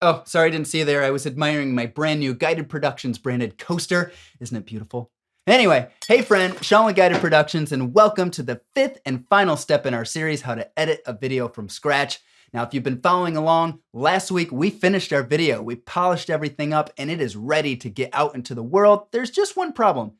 Oh, sorry, I didn't see you there. I was admiring my brand new Guided Productions branded coaster. Isn't it beautiful? Anyway, hey friend, Sean with Guided Productions, and welcome to the fifth and final step in our series, how to edit a video from scratch. Now, if you've been following along, last week we finished our video. We polished everything up and it is ready to get out into the world. There's just one problem.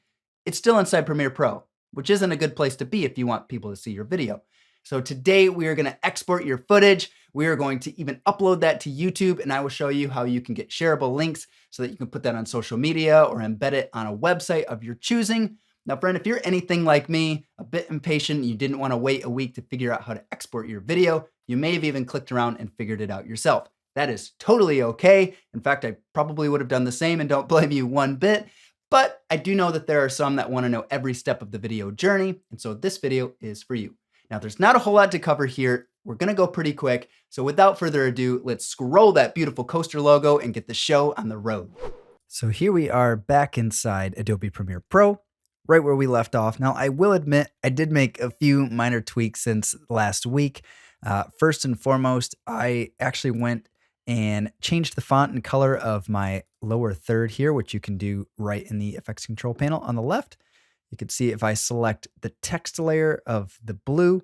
It's still inside Premiere Pro, which isn't a good place to be if you want people to see your video. So today we are gonna export your footage. We are going to even upload that to YouTube, and I will show you how you can get shareable links so that you can put that on social media or embed it on a website of your choosing. Now, friend, if you're anything like me, a bit impatient, you didn't want to wait a week to figure out how to export your video, you may have even clicked around and figured it out yourself. That is totally okay. In fact, I probably would have done the same and don't blame you one bit. But I do know that there are some that want to know every step of the video journey, and so this video is for you. Now, there's not a whole lot to cover here. We're gonna go pretty quick. So without further ado, let's scroll that beautiful coaster logo and get the show on the road. So here we are back inside Adobe Premiere Pro, right where we left off. Now, I will admit, I did make a few minor tweaks since last week. First and foremost, I actually went and changed the font and color of my lower third here, which you can do right in the effects control panel on the left. You can see if I select the text layer of the blue,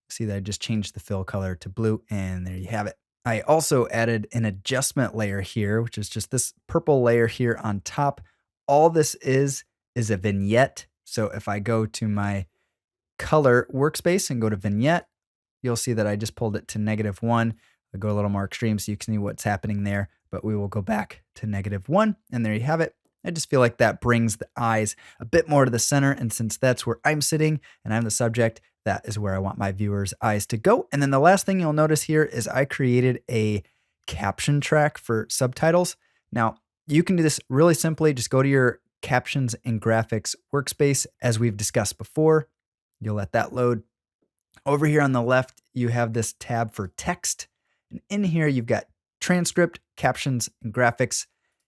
see that I just changed the fill color to blue, and there you have it. I also added an adjustment layer here, which is just this purple layer here on top. All this is a vignette. So if I go to my color workspace and go to vignette, you'll see that I just pulled it to -1. I'll go a little more extreme so you can see what's happening there, but we will go back to -1, and there you have it. I just feel like that brings the eyes a bit more to the center. And since that's where I'm sitting and I'm the subject, that is where I want my viewers' eyes to go. And then the last thing you'll notice here is I created a caption track for subtitles. Now, you can do this really simply. Just go to your captions and graphics workspace, as we've discussed before. You'll let that load. Over here on the left, you have this tab for text. And in here, you've got transcript, captions, and graphics.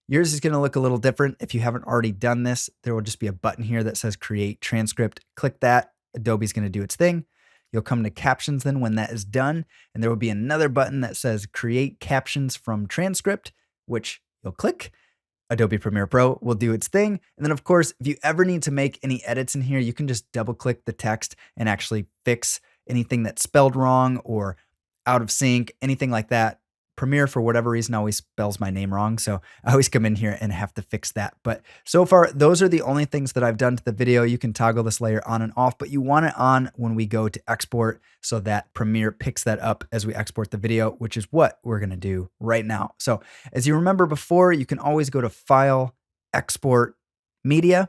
Yours is going to look a little different. If you haven't already done this, there will just be a button here that says create transcript. Click that. Adobe's going to do its thing. You'll come to captions then when that is done, and there will be another button that says create captions from transcript, which you'll click. Adobe Premiere Pro will do its thing. And then of course, if you ever need to make any edits in here, you can just double click the text and actually fix anything that's spelled wrong or out of sync, anything like that. Premiere, for whatever reason, always spells my name wrong. So I always come in here and have to fix that. But so far, those are the only things that I've done to the video. You can toggle this layer on and off, but you want it on when we go to export so that Premiere picks that up as we export the video, which is what we're going to do right now. So as you remember before, you can always go to File, Export, Media,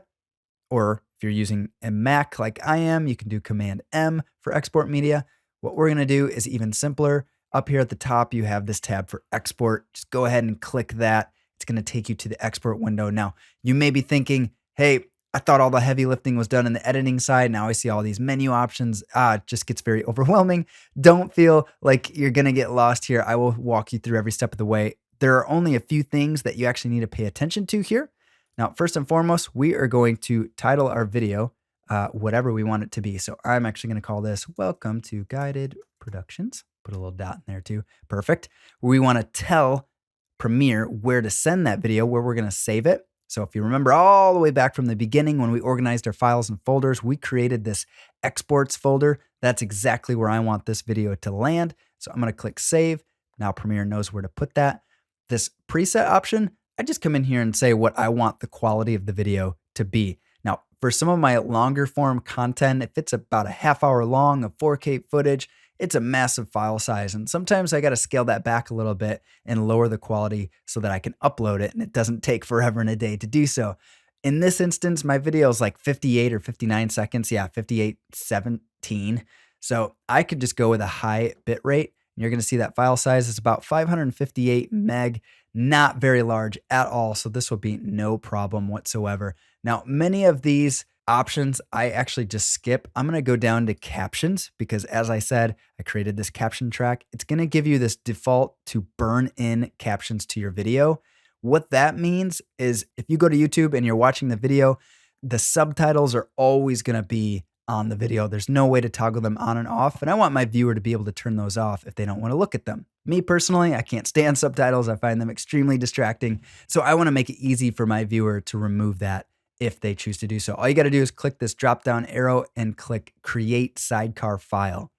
or if you're using a Mac like I am, you can do Command M for export media. What we're going to do is even simpler. Up here at the top, you have this tab for export. Just go ahead and click that. It's going to take you to the export window. Now, you may be thinking, hey, I thought all the heavy lifting was done in the editing side. Now I see all these menu options. It just gets very overwhelming. Don't feel like you're going to get lost here. I will walk you through every step of the way. There are only a few things that you actually need to pay attention to here. Now, first and foremost, we are going to title our video whatever we want it to be. So I'm actually going to call this Welcome to Guided Productions. Put a little dot in there too. Perfect. We want to tell Premiere where to send that video, where we're going to save it. So if you remember all the way back from the beginning when we organized our files and folders, we created this exports folder. That's exactly where I want this video to land. So I'm going to click save. Now Premiere knows where to put that. This preset option, I just come in here and say what I want the quality of the video to be. Now, for some of my longer form content, if it's about a half hour long of 4K footage, it's a massive file size. And sometimes I got to scale that back a little bit and lower the quality so that I can upload it and it doesn't take forever and a day to do so. In this instance, my video is like 58 or 59 seconds. Yeah, 58:17. So I could just go with a high bit rate. You're going to see that file size is about 558 meg, not very large at all. So this will be no problem whatsoever. Now, many of these options I actually just skip. I'm going to go down to captions because, as I said, I created this caption track. It's going to give you this default to burn in captions to your video. What that means is if you go to YouTube and you're watching the video, the subtitles are always going to be on the video. There's no way to toggle them on and off, and I want my viewer to be able to turn those off if they don't want to look at them. Me personally, I can't stand subtitles. I find them extremely distracting, so I want to make it easy for my viewer to remove that if they choose to do so. All you got to do is click this drop-down arrow and click Create Sidecar File.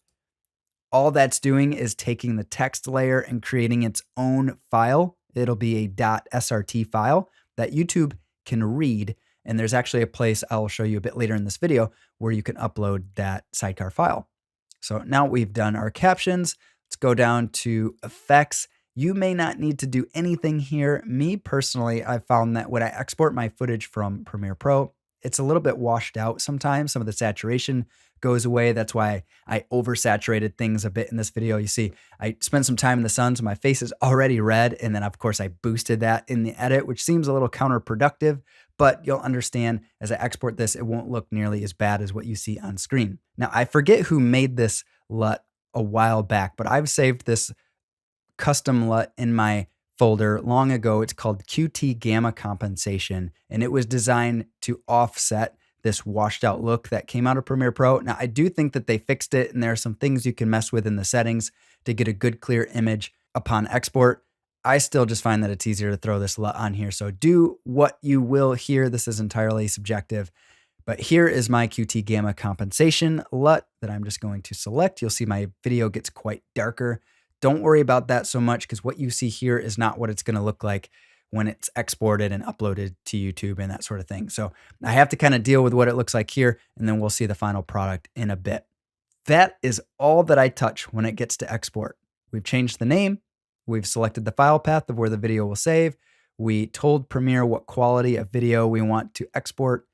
All that's doing is taking the text layer and creating its own file. It'll be a .srt file that YouTube can read. And there's actually a place I'll show you a bit later in this video where you can upload that sidecar file. So now we've done our captions. Let's go down to effects. You may not need to do anything here. Me personally, I found that when I export my footage from Premiere Pro, it's a little bit washed out sometimes. Some of the saturation goes away. That's why I oversaturated things a bit in this video. You see, I spent some time in the sun, so my face is already red. And then of course I boosted that in the edit, which seems a little counterproductive, but you'll understand as I export this, it won't look nearly as bad as what you see on screen. Now, I forget who made this LUT a while back, but I've saved this custom LUT in my folder long ago. It's called QT Gamma Compensation, and it was designed to offset this washed out look that came out of Premiere Pro. Now, I do think that they fixed it, and there are some things you can mess with in the settings to get a good clear image upon export. I still just find that it's easier to throw this LUT on here. So do what you will here. This is entirely subjective. But here is my QT Gamma Compensation LUT that I'm just going to select. You'll see my video gets quite darker. Don't worry about that so much because what you see here is not what it's going to look like when it's exported and uploaded to YouTube and that sort of thing. So I have to kind of deal with what it looks like here, and then we'll see the final product in a bit. That is all that I touch when it gets to export. We've changed the name. We've selected the file path of where the video will save. We told Premiere what quality of video we want to export.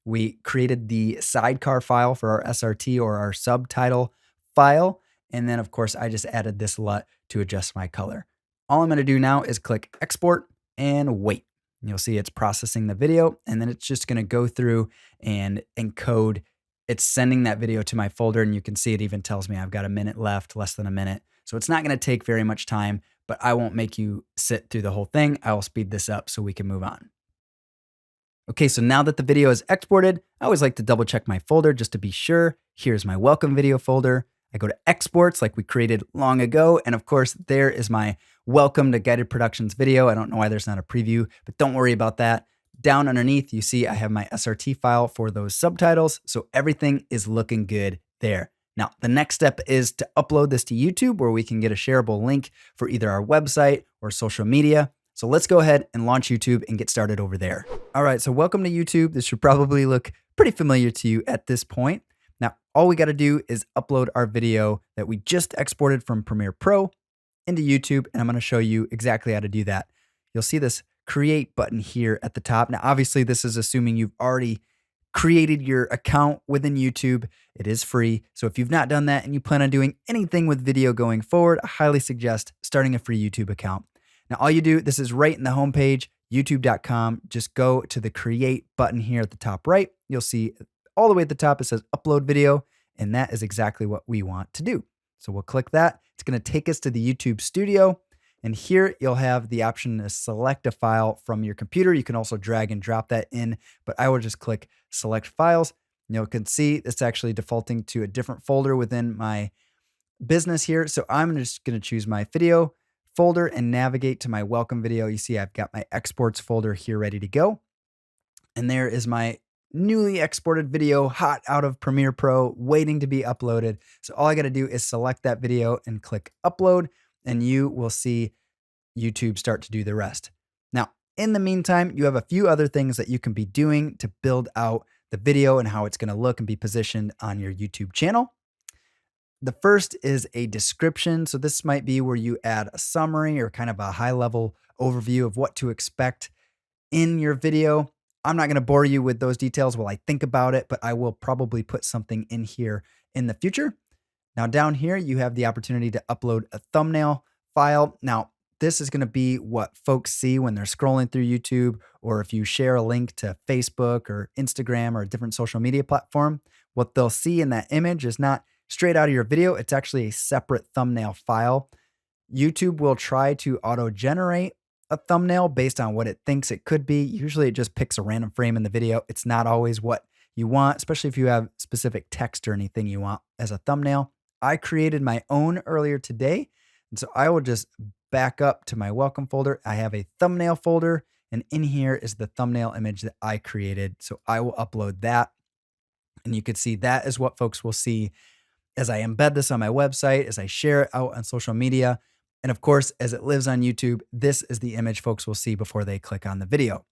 We created the sidecar file for our SRT or our subtitle file. And then of course, I just added this LUT to adjust my color. All I'm going to do now is click export and wait. You'll see it's processing the video, and then it's just going to go through and encode. It's sending that video to my folder, and you can see it even tells me I've got a minute left, less than a minute. So it's not going to take very much time, but I won't make you sit through the whole thing. I will speed this up so we can move on. Okay, so now that the video is exported, I always like to double check my folder just to be sure. Here's my welcome video folder. I go to exports like we created long ago. And of course, there is my welcome to Guided Productions video. I don't know why there's not a preview, but don't worry about that. Down underneath, you see I have my SRT file for those subtitles. So everything is looking good there. Now, the next step is to upload this to YouTube where we can get a shareable link for either our website or social media. So let's go ahead and launch YouTube and get started over there. All right, so welcome to YouTube. This should probably look pretty familiar to you at this point. Now, all we got to do is upload our video that we just exported from Premiere Pro into YouTube, and I'm going to show you exactly how to do that. You'll see this create button here at the top. Now, obviously, this is assuming you've already created your account within YouTube. It is free. So if you've not done that and you plan on doing anything with video going forward, I highly suggest starting a free YouTube account. Now, all you do, this is right in the homepage, youtube.com. Just go to the create button here at the top right. You'll see all the way at the top, it says upload video, and that is exactly what we want to do. So we'll click that. It's going to take us to the YouTube studio, and here you'll have the option to select a file from your computer. You can also drag and drop that in, but I will just click select files. You can see it's actually defaulting to a different folder within my business here. So I'm just going to choose my video folder and navigate to my welcome video. You see I've got my exports folder here ready to go. And there is my newly exported video, hot out of Premiere Pro, waiting to be uploaded. So all I got to do is select that video and click upload, and you will see YouTube start to do the rest. Now, in the meantime, you have a few other things that you can be doing to build out the video and how it's going to look and be positioned on your YouTube channel. The first is a description. So this might be where you add a summary or kind of a high-level overview of what to expect in your video. I'm not going to bore you with those details while I think about it, but I will probably put something in here in the future. Now down here, you have the opportunity to upload a thumbnail file. Now, this is going to be what folks see when they're scrolling through YouTube, or if you share a link to Facebook or Instagram or a different social media platform, what they'll see in that image is not straight out of your video. It's actually a separate thumbnail file. YouTube will try to auto-generate a thumbnail based on what it thinks it could be. Usually it just picks a random frame in the video. It's not always what you want, especially if you have specific text or anything you want as a thumbnail. I created my own earlier today. And so I will just back up to my welcome folder. I have a thumbnail folder, and in here is the thumbnail image that I created. So I will upload that. And you can see that is what folks will see as I embed this on my website, as I share it out on social media. And of course, as it lives on YouTube, this is the image folks will see before they click on the video.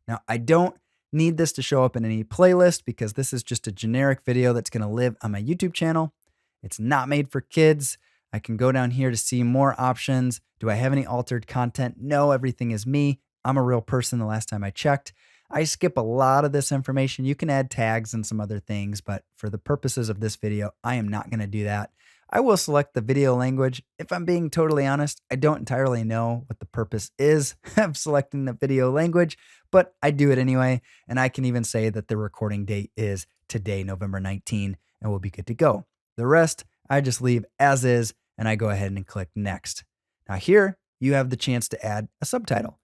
Now, I don't need this to show up in any playlist because this is just a generic video that's going to live on my YouTube channel. It's not made for kids. I can go down here to see more options. Do I have any altered content? No, everything is me. I'm a real person the last time I checked. I skip a lot of this information. You can add tags and some other things, but for the purposes of this video, I am not going to do that. I will select the video language. If I'm being totally honest, I don't entirely know what the purpose is of selecting the video language, but I do it anyway. And I can even say that the recording date is today, November 19, and we'll be good to go. The rest, I just leave as is, and I go ahead and click next. Now here, you have the chance to add a subtitle.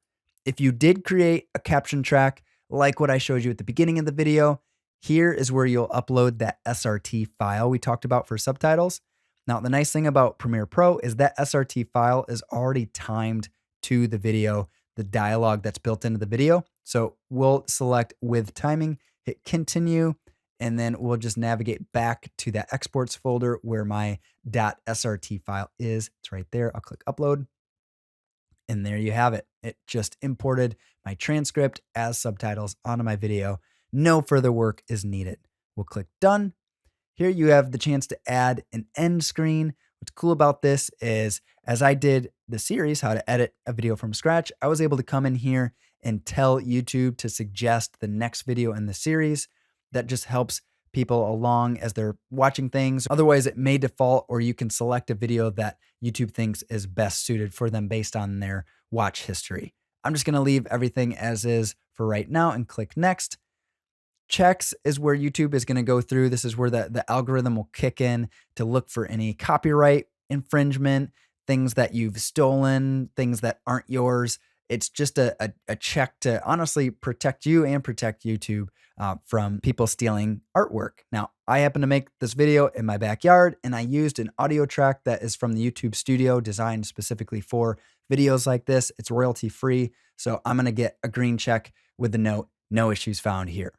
If you did create a caption track, like what I showed you at the beginning of the video, here is where you'll upload that SRT file we talked about for subtitles. Now, the nice thing about Premiere Pro is that SRT file is already timed to the video, the dialogue that's built into the video. So we'll select with timing, hit continue, and then we'll just navigate back to that exports folder where my .srt file is. It's right there. I'll click upload. And there you have it. It just imported my transcript as subtitles onto my video. No further work is needed. We'll click done. Here you have the chance to add an end screen. What's cool about this is as I did the series, how to edit a video from scratch, I was able to come in here and tell YouTube to suggest the next video in the series. That just helps people along as they're watching things. Otherwise, it may default, or you can select a video that YouTube thinks is best suited for them based on their watch history. I'm just going to leave everything as is for right now and click next. Checks is where YouTube is going to go through. This is where the algorithm will kick in to look for any copyright infringement, things that you've stolen, things that aren't yours. It's just a check to honestly protect you and protect YouTube from people stealing artwork. Now, I happen to make this video in my backyard, and I used an audio track that is from the YouTube Studio designed specifically for videos like this. It's royalty free, so I'm going to get a green check with the note, no issues found here.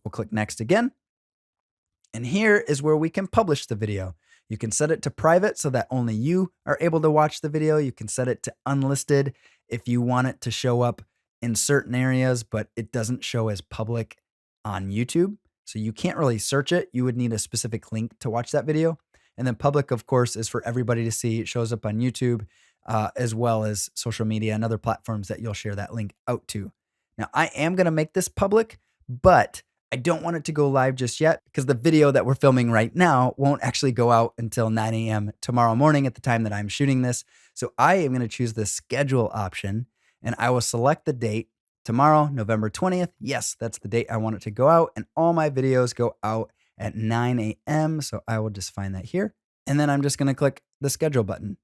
We'll click next again. And here is where we can publish the video. You can set it to private so that only you are able to watch the video. You can set it to unlisted if you want it to show up in certain areas, but it doesn't show as public on YouTube. So you can't really search it. You would need a specific link to watch that video. And then public, of course, is for everybody to see. It shows up on YouTube as well as social media and other platforms that you'll share that link out to. Now, I am going to make this public, but I don't want it to go live just yet because the video that we're filming right now won't actually go out until 9 a.m. tomorrow morning at the time that I'm shooting this. So I am going to choose the schedule option, and I will select the date tomorrow, November 20th. Yes, that's the date I want it to go out, and all my videos go out at 9 a.m. So I will just find that here, and then I'm just going to click the schedule button.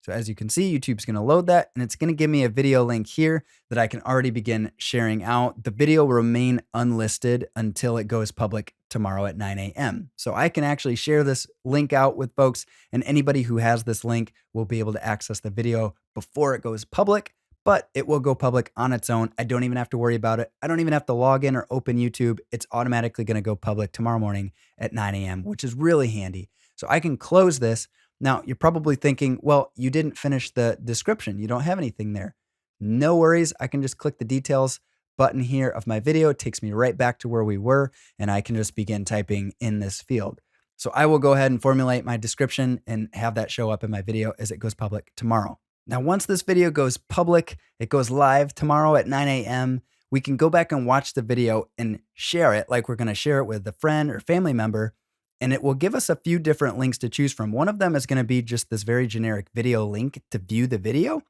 So as you can see, YouTube's going to load that, and it's going to give me a video link here that I can already begin sharing out. The video will remain unlisted until it goes public tomorrow at 9 a.m. So I can actually share this link out with folks, and anybody who has this link will be able to access the video before it goes public, but it will go public on its own. I don't even have to worry about it. I don't even have to log in or open YouTube. It's automatically going to go public tomorrow morning at 9 a.m., which is really handy. So I can close this. Now, you're probably thinking, well, you didn't finish the description. You don't have anything there. No worries. I can just click the details button here of my video. It takes me right back to where we were, and I can just begin typing in this field. So I will go ahead and formulate my description and have that show up in my video as it goes public tomorrow. Now, once this video goes public, it goes live tomorrow at 9 a.m., we can go back and watch the video and share it like we're going to share it with a friend or family member. And it will give us a few different links to choose from. One of them is going to be just this very generic video link to view the video.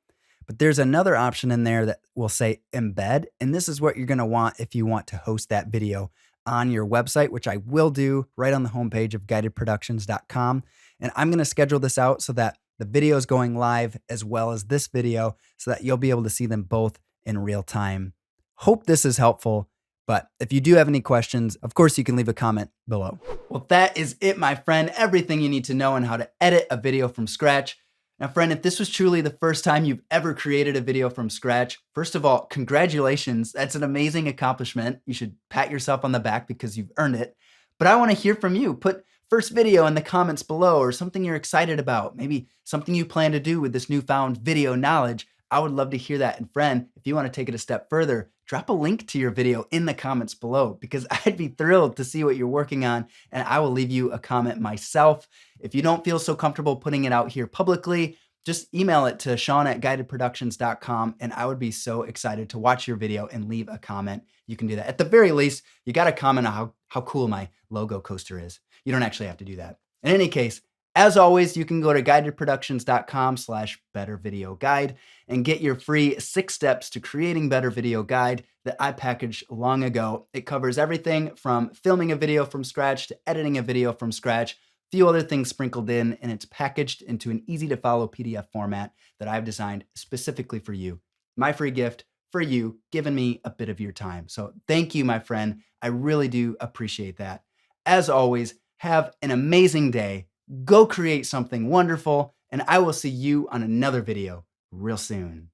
But there's another option in there that will say embed. And this is what you're going to want if you want to host that video on your website, which I will do right on the homepage of guidedproductions.com. And I'm going to schedule this out so that the video is going live as well as this video so that you'll be able to see them both in real time. Hope this is helpful. But if you do have any questions, of course, you can leave a comment below. Well, that is it, my friend. Everything you need to know on how to edit a video from scratch. Now, friend, if this was truly the first time you've ever created a video from scratch, first of all, congratulations. That's an amazing accomplishment. You should pat yourself on the back because you've earned it. But I want to hear from you. Put first video in the comments below, or something you're excited about, maybe something you plan to do with this newfound video knowledge. I would love to hear that. And friend, if you want to take it a step further, drop a link to your video in the comments below, because I'd be thrilled to see what you're working on, and I will leave you a comment myself. If you don't feel so comfortable putting it out here publicly, just email it to Sean@guidedproductions.com, and I would be so excited to watch your video and leave a comment. You can do that. At the very least, you got to comment on how cool my logo coaster is. You don't actually have to do that. In any case, as always, you can go to guidedproductions.com/bettervideoguide and get your free 6 steps to creating better video guide that I packaged long ago. It covers everything from filming a video from scratch to editing a video from scratch, a few other things sprinkled in, and it's packaged into an easy to follow PDF format that I've designed specifically for you. My free gift for you, giving me a bit of your time. So thank you, my friend. I really do appreciate that. As always, have an amazing day. Go create something wonderful, and I will see you on another video real soon.